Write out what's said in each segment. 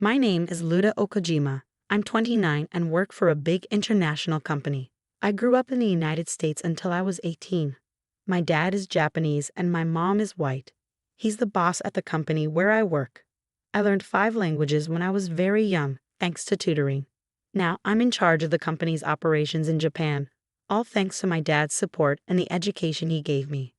My name is Luda Okojima. I'm 29 and work for a big international company. I grew up in the United States until I was 18. My dad is Japanese and my mom is white. He's the boss at the company where I work. I learned 5 languages when I was very young, thanks to tutoring. Now I'm in charge of the company's operations in Japan, all thanks to my dad's support and the education he gave me.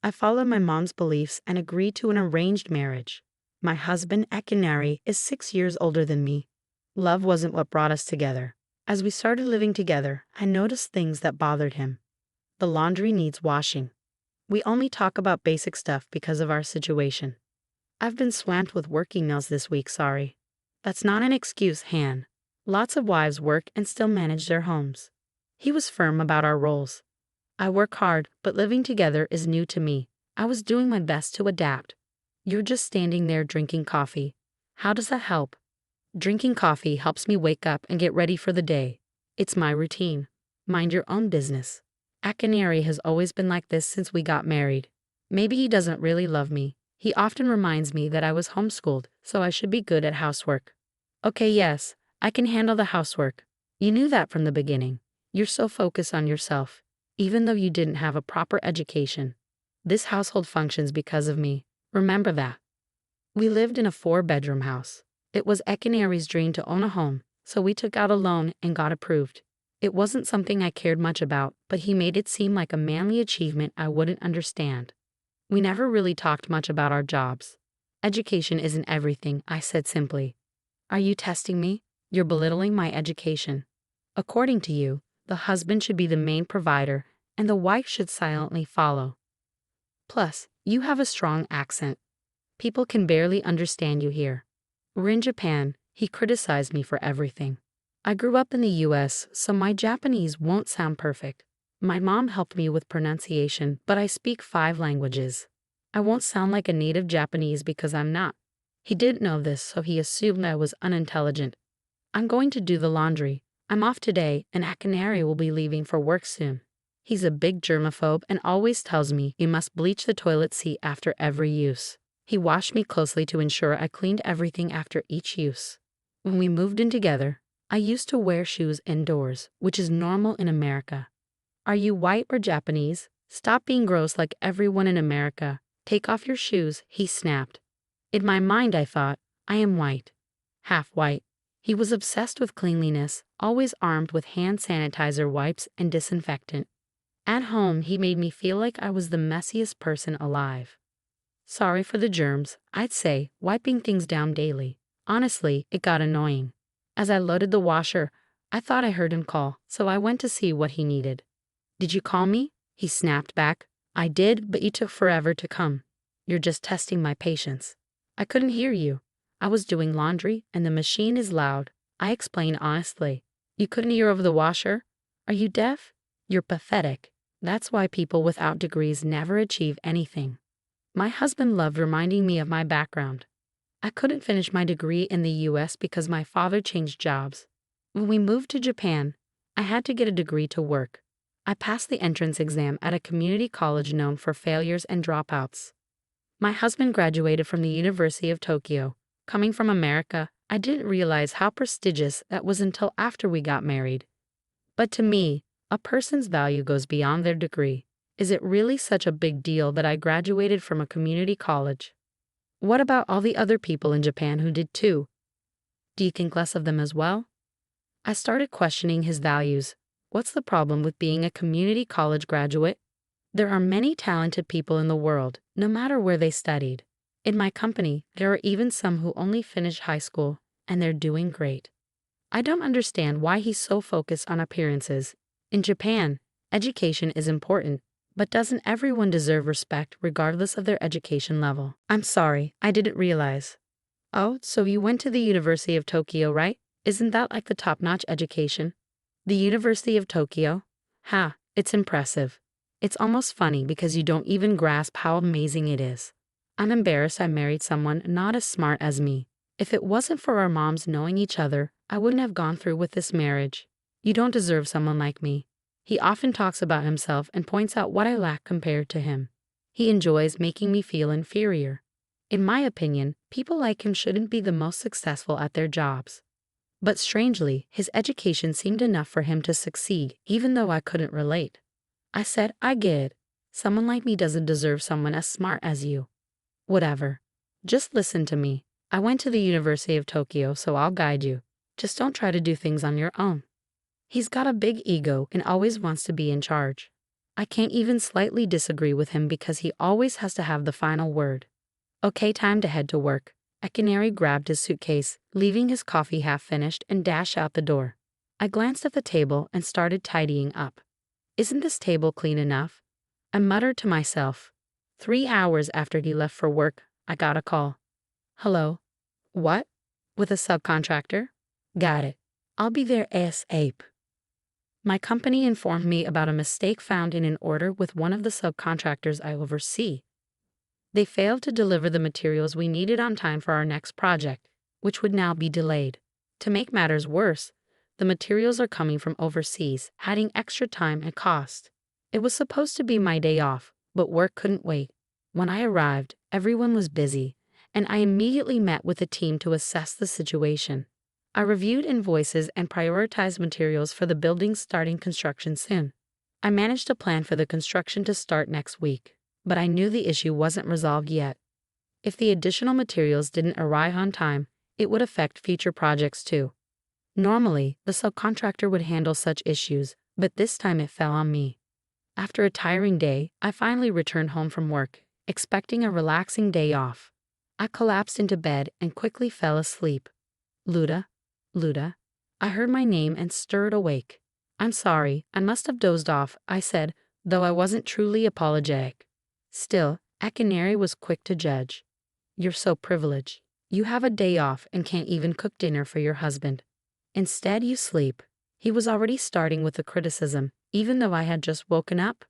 I followed my mom's beliefs and agreed to an arranged marriage. My husband, Akinari, is 6 years older than me. Love wasn't what brought us together. As we started living together, I noticed things that bothered him. The laundry needs washing. We only talk about basic stuff because of our situation. I've been swamped with work emails this week, sorry. That's not an excuse, Han. Lots of wives work and still manage their homes. He was firm about our roles. I work hard, but living together is new to me. I was doing my best to adapt. You're just standing there drinking coffee. How does that help? Drinking coffee helps me wake up and get ready for the day. It's my routine. Mind your own business. Akinari has always been like this since we got married. Maybe he doesn't really love me. He often reminds me that I was homeschooled, so I should be good at housework. Okay, yes, I can handle the housework. You knew that from the beginning. You're so focused on yourself, even though you didn't have a proper education. This household functions because of me. Remember that. We lived in a 4-bedroom house. It was Akinari's dream to own a home, so we took out a loan and got approved. It wasn't something I cared much about, but he made it seem like a manly achievement I wouldn't understand. We never really talked much about our jobs. Education isn't everything, I said simply. Are you testing me? You're belittling my education. According to you, the husband should be the main provider, and the wife should silently follow. Plus, you have a strong accent. People can barely understand you here. We're in Japan. He criticized me for everything. I grew up in the US, so my Japanese won't sound perfect. My mom helped me with pronunciation, but I speak 5 languages. I won't sound like a native Japanese because I'm not. He didn't know this, so he assumed I was unintelligent. I'm going to do the laundry. I'm off today, and Akinari will be leaving for work soon. He's a big germaphobe and always tells me you must bleach the toilet seat after every use. He washed me closely to ensure I cleaned everything after each use. When we moved in together, I used to wear shoes indoors, which is normal in America. Are you white or Japanese? Stop being gross like everyone in America. Take off your shoes, he snapped. In my mind, I thought, I am white. Half white. He was obsessed with cleanliness, always armed with hand sanitizer wipes and disinfectant. At home, he made me feel like I was the messiest person alive. Sorry for the germs, I'd say, wiping things down daily. Honestly, it got annoying. As I loaded the washer, I thought I heard him call, so I went to see what he needed. Did you call me? He snapped back. I did, but you took forever to come. You're just testing my patience. I couldn't hear you. I was doing laundry, and the machine is loud. I explained honestly. You couldn't hear over the washer? Are you deaf? You're pathetic. That's why people without degrees never achieve anything. My husband loved reminding me of my background. I couldn't finish my degree in the US because my father changed jobs. When we moved to Japan, I had to get a degree to work. I passed the entrance exam at a community college known for failures and dropouts. My husband graduated from the University of Tokyo. Coming from America, I didn't realize how prestigious that was until after we got married. But to me, a person's value goes beyond their degree. Is it really such a big deal that I graduated from a community college? What about all the other people in Japan who did too? Do you think less of them as well? I started questioning his values. What's the problem with being a community college graduate? There are many talented people in the world, no matter where they studied. In my company, there are even some who only finished high school, and they're doing great. I don't understand why he's so focused on appearances. In Japan, education is important, but doesn't everyone deserve respect regardless of their education level? I'm sorry, I didn't realize. Oh, so you went to the University of Tokyo, right? Isn't that like the top-notch education? The University of Tokyo? Ha, it's impressive. It's almost funny because you don't even grasp how amazing it is. I'm embarrassed I married someone not as smart as me. If it wasn't for our moms knowing each other, I wouldn't have gone through with this marriage. You don't deserve someone like me. He often talks about himself and points out what I lack compared to him. He enjoys making me feel inferior. In my opinion, people like him shouldn't be the most successful at their jobs. But strangely, his education seemed enough for him to succeed, even though I couldn't relate. I said, I get it. Someone like me doesn't deserve someone as smart as you. Whatever. Just listen to me. I went to the University of Tokyo, so I'll guide you. Just don't try to do things on your own. He's got a big ego and always wants to be in charge. I can't even slightly disagree with him because he always has to have the final word. Okay, time to head to work. Akinari grabbed his suitcase, leaving his coffee half finished, and dashed out the door. I glanced at the table and started tidying up. Isn't this table clean enough? I muttered to myself. 3 hours after he left for work, I got a call. Hello? What? With a subcontractor? Got it. I'll be there ASAP. My company informed me about a mistake found in an order with one of the subcontractors I oversee. They failed to deliver the materials we needed on time for our next project, which would now be delayed. To make matters worse, the materials are coming from overseas, adding extra time and cost. It was supposed to be my day off, but work couldn't wait. When I arrived, everyone was busy, and I immediately met with the team to assess the situation. I reviewed invoices and prioritized materials for the building starting construction soon. I managed a plan for the construction to start next week, but I knew the issue wasn't resolved yet. If the additional materials didn't arrive on time, it would affect future projects too. Normally, the subcontractor would handle such issues, but this time it fell on me. After a tiring day, I finally returned home from work, expecting a relaxing day off. I collapsed into bed and quickly fell asleep. Luda? I heard my name and stirred awake. I'm sorry, I must have dozed off, I said, though I wasn't truly apologetic. Still, Akinari was quick to judge. You're so privileged. You have a day off and can't even cook dinner for your husband. Instead, you sleep. He was already starting with the criticism, even though I had just woken up.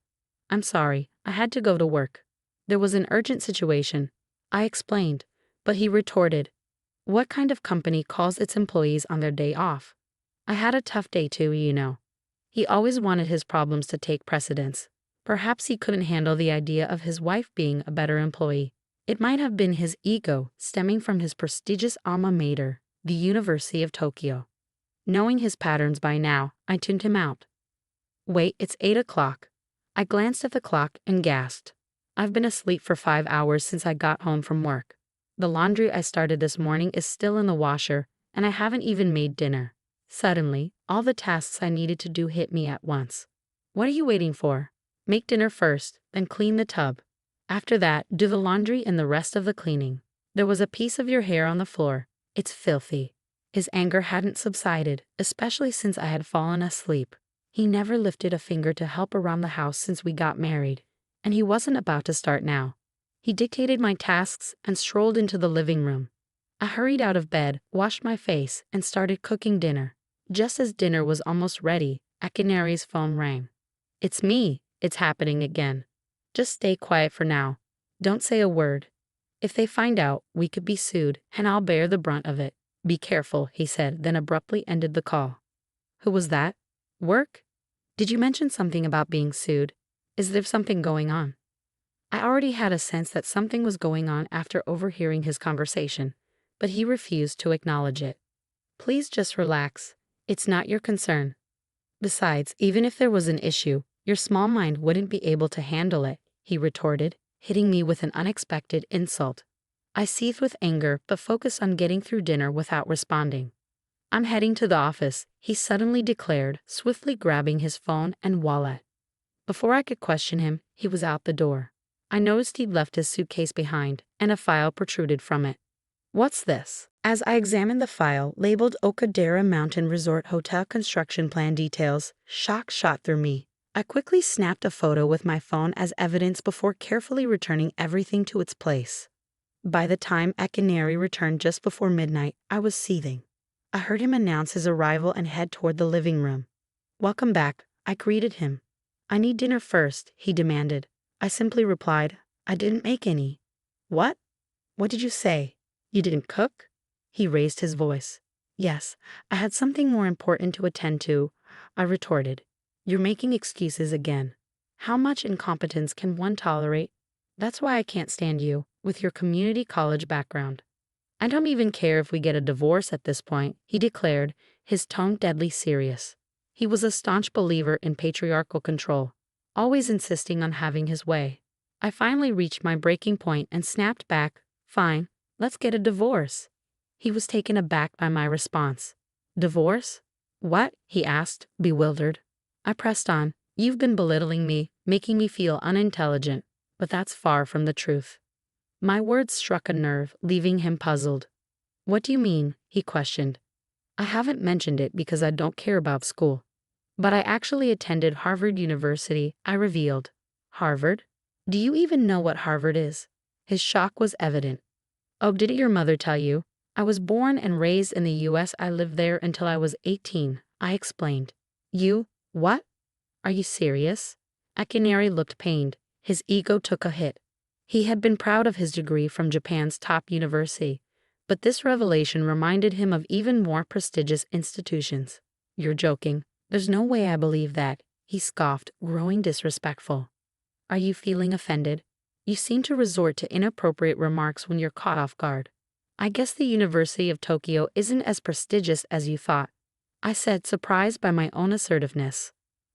I'm sorry, I had to go to work. There was an urgent situation. I explained, but he retorted, what kind of company calls its employees on their day off? I had a tough day too, you know. He always wanted his problems to take precedence. Perhaps he couldn't handle the idea of his wife being a better employee. It might have been his ego stemming from his prestigious alma mater, the University of Tokyo. Knowing his patterns by now, I tuned him out. Wait, it's 8 o'clock. I glanced at the clock and gasped. I've been asleep for 5 hours since I got home from work. The laundry I started this morning is still in the washer, and I haven't even made dinner. Suddenly, all the tasks I needed to do hit me at once. What are you waiting for? Make dinner first, then clean the tub. After that, do the laundry and the rest of the cleaning. There was a piece of your hair on the floor. It's filthy. His anger hadn't subsided, especially since I had fallen asleep. He never lifted a finger to help around the house since we got married, and he wasn't about to start now. He dictated my tasks and strolled into the living room. I hurried out of bed, washed my face, and started cooking dinner. Just as dinner was almost ready, Akinari's phone rang. It's me. It's happening again. Just stay quiet for now. Don't say a word. If they find out, we could be sued, and I'll bear the brunt of it. Be careful, he said, then abruptly ended the call. Who was that? Work? Did you mention something about being sued? Is there something going on? I already had a sense that something was going on after overhearing his conversation, but he refused to acknowledge it. Please just relax. It's not your concern. Besides, even if there was an issue, your small mind wouldn't be able to handle it, he retorted, hitting me with an unexpected insult. I seethed with anger but focused on getting through dinner without responding. I'm heading to the office, he suddenly declared, swiftly grabbing his phone and wallet. Before I could question him, he was out the door. I noticed he'd left his suitcase behind, and a file protruded from it. What's this? As I examined the file, labeled Okadera Mountain Resort Hotel Construction Plan Details, shock shot through me. I quickly snapped a photo with my phone as evidence before carefully returning everything to its place. By the time Akinari returned just before midnight, I was seething. I heard him announce his arrival and head toward the living room. Welcome back, I greeted him. I need dinner first, he demanded. I simply replied, I didn't make any. What? What did you say? You didn't cook? He raised his voice. Yes, I had something more important to attend to, I retorted. You're making excuses again. How much incompetence can one tolerate? That's why I can't stand you. with your community college background. I don't even care if we get a divorce at this point, he declared, his tone deadly serious. He was a staunch believer in patriarchal control, always insisting on having his way. I finally reached my breaking point and snapped back, "Fine, let's get a divorce." He was taken aback by my response. "Divorce? What?" he asked, bewildered. I pressed on. "You've been belittling me, making me feel unintelligent, but that's far from the truth." My words struck a nerve, leaving him puzzled. "What do you mean?" he questioned. "I haven't mentioned it because I don't care about school. But I actually attended Harvard University," I revealed. "Harvard? Do you even know what Harvard is?" His shock was evident. "Oh, did your mother tell you? I was born and raised in the US. I lived there until I was 18, I explained. "You, what? Are you serious?" Akinari looked pained. His ego took a hit. He had been proud of his degree from Japan's top university, but this revelation reminded him of even more prestigious institutions. "You're joking. There's no way I believe that," he scoffed, growing disrespectful. "Are you feeling offended? You seem to resort to inappropriate remarks when you're caught off guard. I guess the University of Tokyo isn't as prestigious as you thought," I said, surprised by my own assertiveness.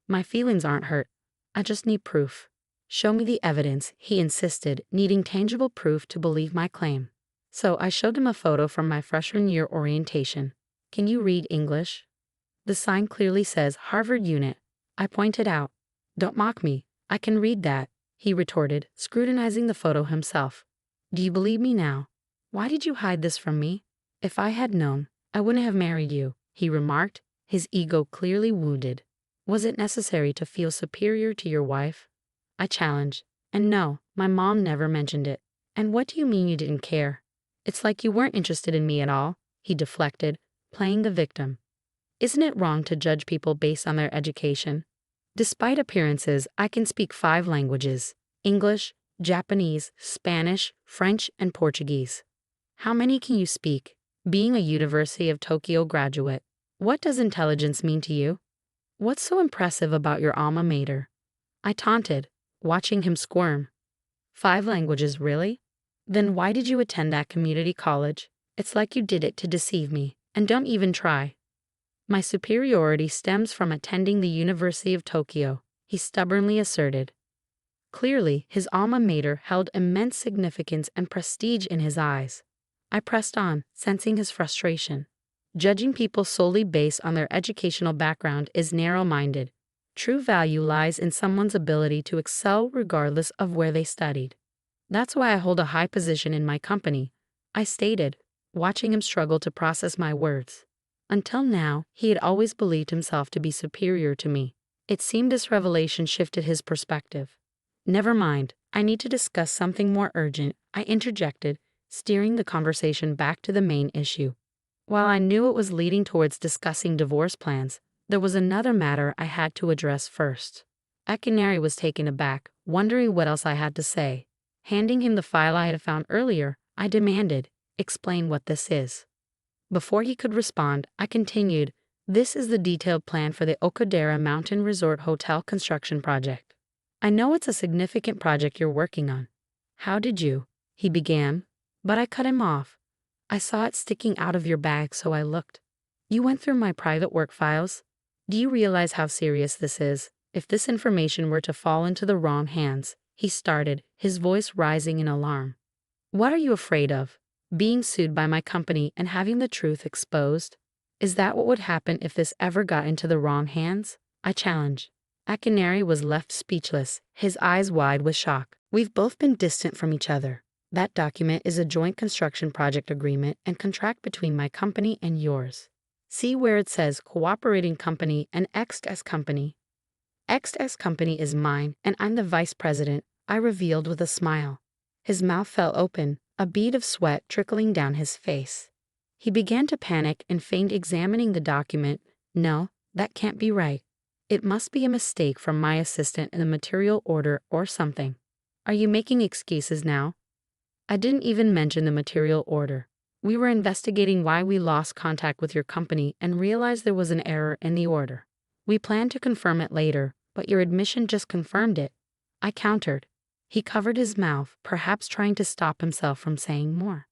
"My feelings aren't hurt. I just need proof." "Show me the evidence," he insisted, needing tangible proof to believe my claim. So I showed him a photo from my freshman year orientation. "Can you read English?" "The sign clearly says Harvard Unit," I pointed out. "Don't mock me. I can read that," he retorted, scrutinizing the photo himself. "Do you believe me now? Why did you hide this from me?" "If I had known, I wouldn't have married you," he remarked, his ego clearly wounded. "Was it necessary to feel superior to your wife?" I challenged. "And no, my mom never mentioned it." "And what do you mean you didn't care? It's like you weren't interested in me at all," he deflected, playing the victim. "Isn't it wrong to judge people based on their education? Despite appearances, I can speak 5 languages: English, Japanese, Spanish, French, and Portuguese." "How many can you speak? Being a University of Tokyo graduate, what does intelligence mean to you? What's so impressive about your alma mater?" I taunted, watching him squirm. 5 languages, really? Then why did you attend that community college? It's like you did it to deceive me, and don't even try. "My superiority stems from attending the University of Tokyo," he stubbornly asserted. Clearly, his alma mater held immense significance and prestige in his eyes. I pressed on, sensing his frustration. Judging people solely based on their educational background is narrow-minded. True value lies in someone's ability to excel regardless of where they studied. "That's why I hold a high position in my company," I stated, watching him struggle to process my words. Until now, he had always believed himself to be superior to me. It seemed this revelation shifted his perspective. "Never mind, I need to discuss something more urgent," I interjected, steering the conversation back to the main issue. While I knew it was leading towards discussing divorce plans, there was another matter I had to address first. Akinari was taken aback, wondering what else I had to say. Handing him the file I had found earlier, I demanded, "Explain what this is." Before he could respond, I continued, "This is the detailed plan for the Okadera Mountain Resort Hotel construction project. I know it's a significant project you're working on." "How did you?" he began, but I cut him off. "I saw it sticking out of your bag, so I looked." "You went through my private work files? Do you realize how serious this is? If this information were to fall into the wrong hands," he started, his voice rising in alarm. "What are you afraid of? Being sued by my company and having the truth exposed? Is that what would happen if this ever got into the wrong hands?" I challenged. Akinari was left speechless, his eyes wide with shock. "We've both been distant from each other. That document is a joint construction project agreement and contract between my company and yours. See where it says cooperating company and XS company. XS company is mine, and I'm the vice president," I revealed with a smile. His mouth fell open, a bead of sweat trickling down his face. He began to panic and feigned examining the document. "No, that can't be right. It must be a mistake from my assistant in the material order or something. Are you making excuses now?" "I didn't even mention the material order. We were investigating why we lost contact with your company and realized there was an error in the order. We plan to confirm it later, but your admission just confirmed it," I countered. He covered his mouth, perhaps trying to stop himself from saying more.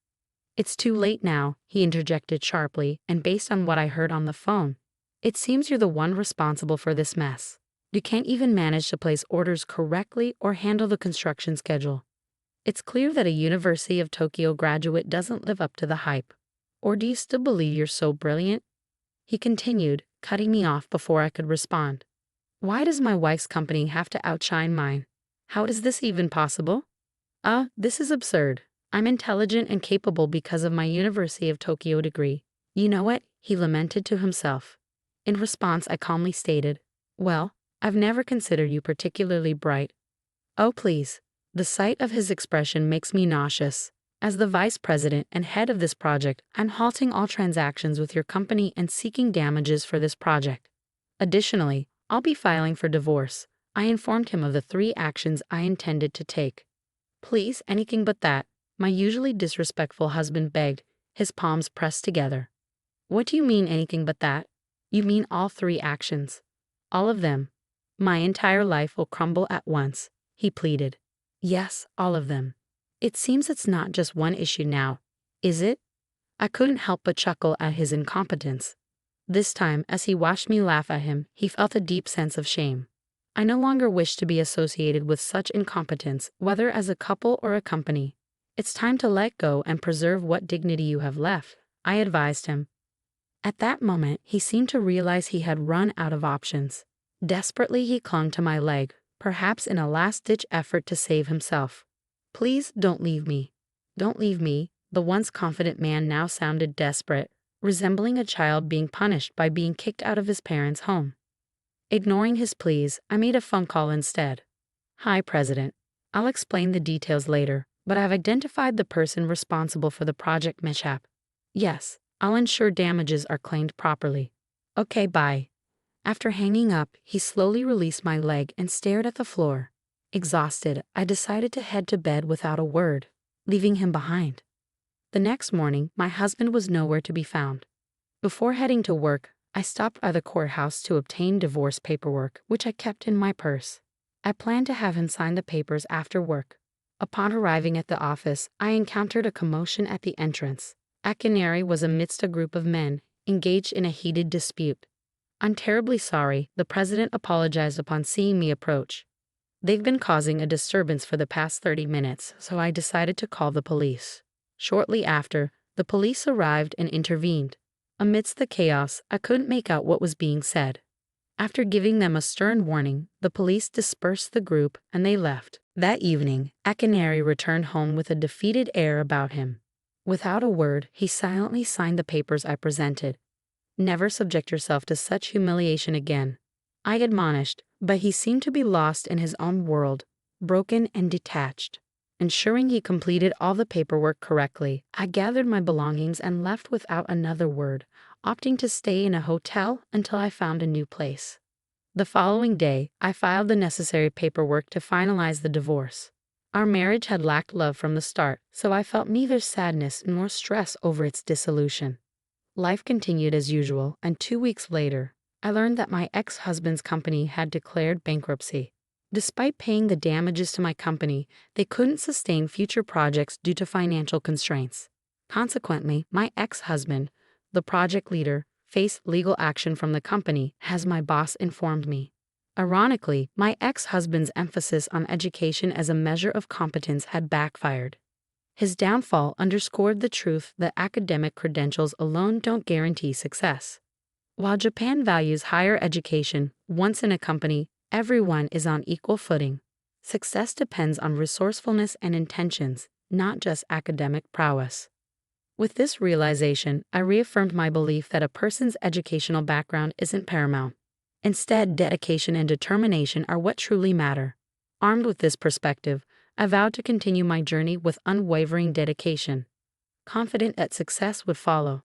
It's too late now, he interjected sharply, and based on what I heard on the phone, it seems you're the one responsible for this mess. You can't even manage to place orders correctly or handle the construction schedule. It's clear that a University of Tokyo graduate doesn't live up to the hype. Or do you still believe you're so brilliant? He continued, cutting me off before I could respond. Why does my wife's company have to outshine mine? How is this even possible? This is absurd. I'm intelligent and capable because of my University of Tokyo degree. You know what? He lamented to himself. In response, I calmly stated, well, I've never considered you particularly bright. Oh, please. The sight of his expression makes me nauseous. As the vice president and head of this project, I'm halting all transactions with your company and seeking damages for this project. Additionally, I'll be filing for divorce. I informed him of the 3 actions I intended to take. Please, anything but that, my usually disrespectful husband begged, his palms pressed together. What do you mean anything but that? You mean all 3 actions. All of them. My entire life will crumble at once, he pleaded. Yes, all of them. It seems it's not just one issue now, is it? I couldn't help but chuckle at his incompetence. This time, as he watched me laugh at him, he felt a deep sense of shame. I no longer wish to be associated with such incompetence, whether as a couple or a company. It's time to let go and preserve what dignity you have left, I advised him. At that moment, he seemed to realize he had run out of options. Desperately, he clung to my leg, perhaps in a last-ditch effort to save himself. Please don't leave me. Don't leave me. The once confident man now sounded desperate, resembling a child being punished by being kicked out of his parents' home. Ignoring his pleas, I made a phone call instead. Hi, President. I'll explain the details later, but I've identified the person responsible for the project mishap. Yes, I'll ensure damages are claimed properly. Okay, bye. After hanging up, he slowly released my leg and stared at the floor. Exhausted, I decided to head to bed without a word, leaving him behind. The next morning, my husband was nowhere to be found. Before heading to work, I stopped by the courthouse to obtain divorce paperwork, which I kept in my purse. I planned to have him sign the papers after work. Upon arriving at the office, I encountered a commotion at the entrance. Akinari was amidst a group of men, engaged in a heated dispute. I'm terribly sorry, the president apologized upon seeing me approach. They've been causing a disturbance for the past 30 minutes, so I decided to call the police. Shortly after, the police arrived and intervened. Amidst the chaos, I couldn't make out what was being said. After giving them a stern warning, the police dispersed the group and they left. That evening, Akinari returned home with a defeated air about him. Without a word, he silently signed the papers I presented. Never subject yourself to such humiliation again, I admonished, but he seemed to be lost in his own world, broken and detached. Ensuring he completed all the paperwork correctly, I gathered my belongings and left without another word, opting to stay in a hotel until I found a new place. The following day, I filed the necessary paperwork to finalize the divorce. Our marriage had lacked love from the start, so I felt neither sadness nor stress over its dissolution. Life continued as usual, and 2 weeks later, I learned that my ex-husband's company had declared bankruptcy. Despite paying the damages to my company, they couldn't sustain future projects due to financial constraints. Consequently, my ex-husband, the project leader, faced legal action from the company, as my boss informed me. Ironically, my ex-husband's emphasis on education as a measure of competence had backfired. His downfall underscored the truth that academic credentials alone don't guarantee success. While Japan values higher education, once in a company, everyone is on equal footing. Success depends on resourcefulness and intentions, not just academic prowess. With this realization, I reaffirmed my belief that a person's educational background isn't paramount. Instead, dedication and determination are what truly matter. Armed with this perspective, I vowed to continue my journey with unwavering dedication, confident that success would follow.